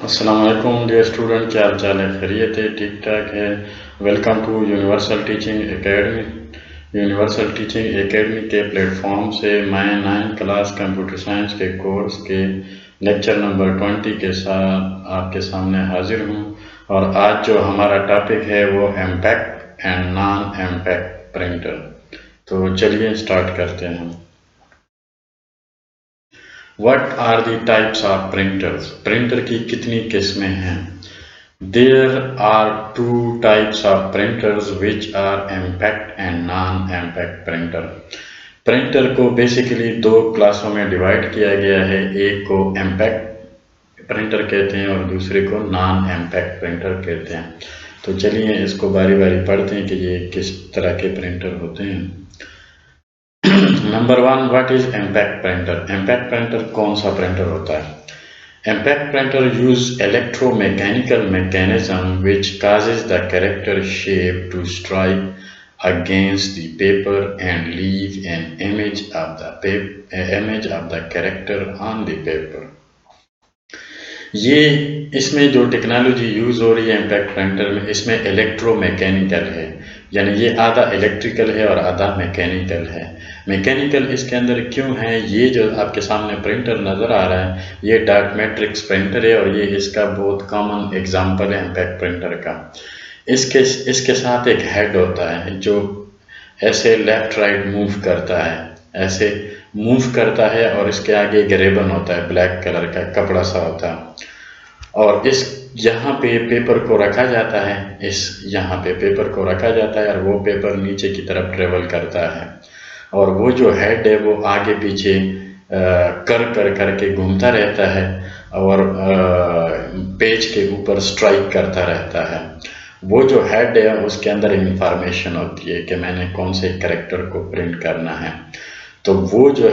السلام علیکم dear student, کیا حال چال ہے؟ خیریت ہے؟ ٹھیک ٹھاک ہے؟ Welcome to Universal Teaching Academy. Universal Teaching Academy کے پلیٹ فارم سے میں 9 کلاس کمپیوٹر سائنس کے کورس کے لیکچر نمبر 20 کے ساتھ آپ کے سامنے حاضر ہوں، اور آج جو ہمارا ٹاپک ہے وہ impact and non impact printer. تو چلیے اسٹارٹ کرتے ہیں۔ What are the types of printers؟ Printer کی کتنی قسمیں ہیں؟ There are two types of printers which are impact and non-impact printer۔ Printer کو بیسیکلی 2 کلاسوں میں ڈیوائڈ کیا گیا ہے، ایک کو امپیکٹ پرنٹر کہتے ہیں اور دوسرے کو نان امپیکٹ پرنٹر کہتے ہیں۔ تو چلیے اس کو باری باری پڑھتے ہیں کہ یہ کس طرح کے پرنٹر ہوتے ہیں۔ Number 1، what is impact printer? Impact printer کون سا پرنٹر ہوتا ہے؟ Impact printer use electro mechanical mechanism which causes the character shape to strike against the paper and leave an image of the character on the paper۔ اس میں جو technology use ہو رہی ہے impact printer میں، اس میں electro mechanical ہے، یعنی یہ آدھا الیکٹریکل ہے اور آدھا میکینیکل ہے۔ میکینیکل اس کے اندر کیوں ہے؟ یہ جو آپ کے سامنے پرنٹر نظر آ رہا ہے یہ ڈاٹ میٹرکس پرنٹر ہے، اور یہ اس کا بہت کامن ایگزامپل ہے امپیکٹ پرنٹر کا۔ اس کے ساتھ ایک ہیڈ ہوتا ہے جو ایسے لیفٹ رائٹ موو کرتا ہے، ایسے موو کرتا ہے، اور اس کے آگے ایک ریبن ہوتا ہے بلیک کلر کا، کپڑا سا ہوتا ہے، اور یہاں پہ پیپر کو رکھا جاتا ہے، یہاں پہ پیپر کو رکھا جاتا ہے، اور وہ پیپر نیچے کی طرف ٹریول کرتا ہے، اور وہ جو ہیڈ ہے وہ آگے پیچھے کر کے گھومتا رہتا ہے، اور پیج کے اوپر اسٹرائک کرتا رہتا ہے۔ وہ جو ہیڈ ہے اس کے اندر انفارمیشن ہوتی ہے کہ میں نے کون سے کریکٹر کو پرنٹ کرنا ہے، تو وہ جو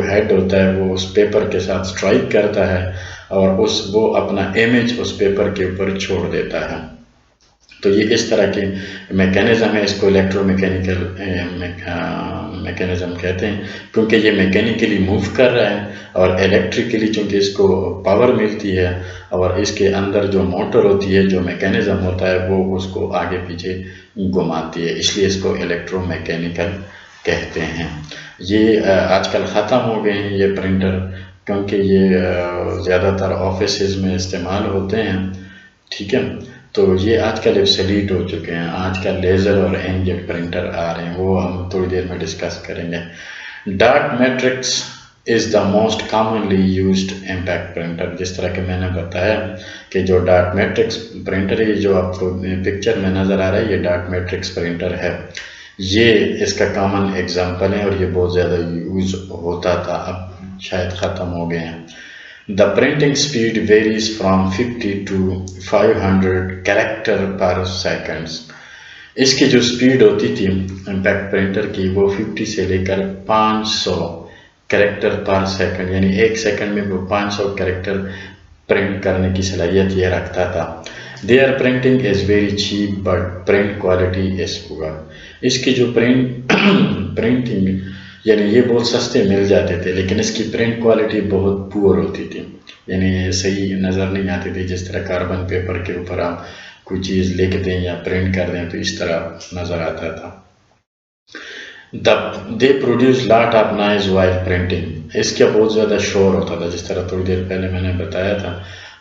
ہیڈ ہوتا ہے وہ اس پیپر کے ساتھ اسٹرائک کرتا ہے، اور وہ اپنا امیج اس پیپر کے اوپر چھوڑ دیتا ہے۔ تو یہ اس طرح کی میکینزم ہے، اس کو الیکٹرو میکینیکل میکینزم کہتے ہیں، کیونکہ یہ میکینیکلی موو کر رہا ہے، اور الیکٹریکلی چونکہ اس کو پاور ملتی ہے، اور اس کے اندر جو موٹر ہوتی ہے، جو میکینزم ہوتا ہے، وہ اس کو آگے پیچھے گھماتی ہے، اس لیے اس کو الیکٹرو میکینیکل کہتے ہیں۔ یہ آج کل ختم ہو گئے ہیں یہ پرنٹر، کیونکہ یہ زیادہ تر آفیسز میں استعمال ہوتے ہیں، ٹھیک ہے۔ تو یہ آج کل obsolete ہو چکے ہیں، آج کل لیزر اور انک جیٹ پرنٹر آ رہے ہیں، وہ ہم تھوڑی دیر میں ڈسکس کریں گے۔ Dot matrix is the most commonly used impact printer. جس طرح کہ میں نے بتایا کہ جو ڈاٹ میٹرکس پرنٹر ہے، جو آپ کو پکچر میں نظر آ رہا ہے، یہ ڈاٹ میٹرکس پرنٹر ہے، یہ اس کا کامن ایگزامپل ہے، اور یہ بہت زیادہ یوز ہوتا تھا، اب شاید ختم ہو گئے ہیں۔ The printing speed varies from 50 to 500 character per second۔ اس کی جو سپیڈ ہوتی تھی امپیکٹ پرنٹر کی، وہ 50 سے لے کر 500 کریکٹر پر سیکنڈ، یعنی ایک سیکنڈ میں وہ 500 کریکٹر پرنٹ کرنے کی صلاحیت یہ رکھتا تھا۔ Their printing is very cheap but print quality is poor۔ اس کی جو پرنٹنگ یعنی یہ بہت سستے مل جاتے تھے، لیکن اس کی پرنٹ کوالٹی بہت پور ہوتی تھی، یعنی صحیح نظر نہیں آتی تھی۔ جس طرح کاربن پیپر کے اوپر آپ کوئی چیز لکھ دیں یا پرنٹ کر دیں تو اس طرح نظر آتا تھا۔ They produce lot of noise while printing۔ اس کا بہت زیادہ شور ہوتا تھا، جس طرح تھوڑی دیر پہلے میں نے بتایا تھا،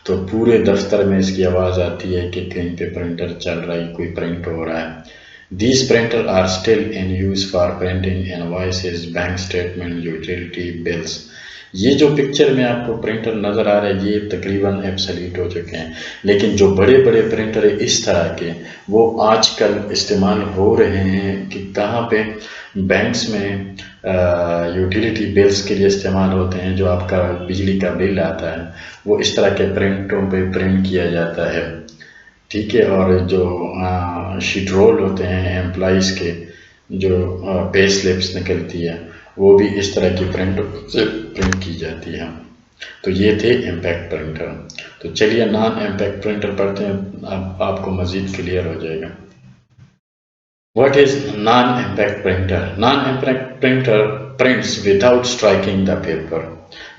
تو پورے دفتر میں اس کی آواز آتی ہے کہ کہیں پہ پرنٹر چل رہا ہے، کوئی پرنٹ ہو رہا ہے۔ These printers are still in use for printing invoices, bank statement, utility bills۔ یہ جو پکچر میں آپ کو پرنٹر نظر آ رہا ہے یہ تقریباً ایبسلیٹ ہو چکے ہیں، لیکن جو بڑے بڑے پرنٹر ہیں اس طرح کے وہ آج کل استعمال ہو رہے ہیں، کہ کہاں پہ بینکس میں یوٹیلیٹی بلز کے لیے استعمال ہوتے ہیں، جو آپ کا بجلی کا بل آتا ہے وہ اس طرح کے پرنٹوں پہ پرنٹ کیا جاتا ہے، ٹھیک ہے۔ اور جو شیٹ رول ہوتے ہیں امپلائیز کے، جو پے سلپس نکلتی ہے، وہ بھی اس طرح کی پرنٹ سے پرنٹ کی جاتی ہے۔ تو یہ تھے امپیکٹ پرنٹر۔ تو چلیے نان امپیکٹ پرنٹر پڑھتے ہیں، اب آپ کو مزید کلیئر ہو جائے گا۔ What is non-impact printer? Non-impact printer prints without striking the paper.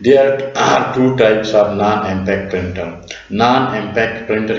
There are two types of non-impact printer. Non-impact printer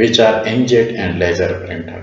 which are inkjet and laser printer.